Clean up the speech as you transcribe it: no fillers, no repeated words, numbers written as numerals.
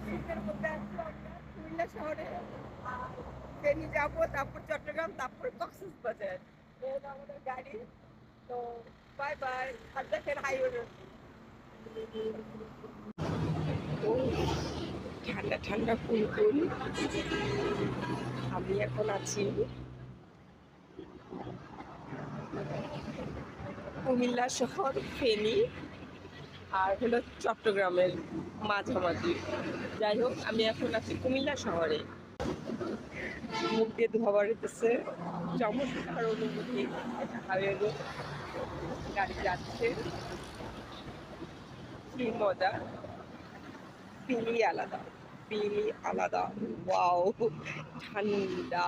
শীতের মধ্যে আসবো আমরা কুমিল্লা শহরে। আর ফেনী যাবো, তারপর চট্টগ্রাম, তারপর কক্সবাজার। এই হলো আমাদের গাড়ি। তো বাই বাই, আর দেখেন হাইওয়ে রোড। ও ঠান্ডা ঠান্ডা কুলকুল। আমি এখন আছি কুমিল্লা শহর, ফেনী আর হলো চট্টগ্রামের মাঝামাঝি। যাই হোক, আমি এখন আছি কুমিল্লা শহরে। মুখ দিয়ে ধোয়া বেরোতেছে, চমৎকার অনুভূতি। একটা হাইওয়ে রোড, গাড়ি যাচ্ছে, কি মজা। ফিলি আলাদা, ফিলি আলাদা। ওয়াও, ঠান্ডা।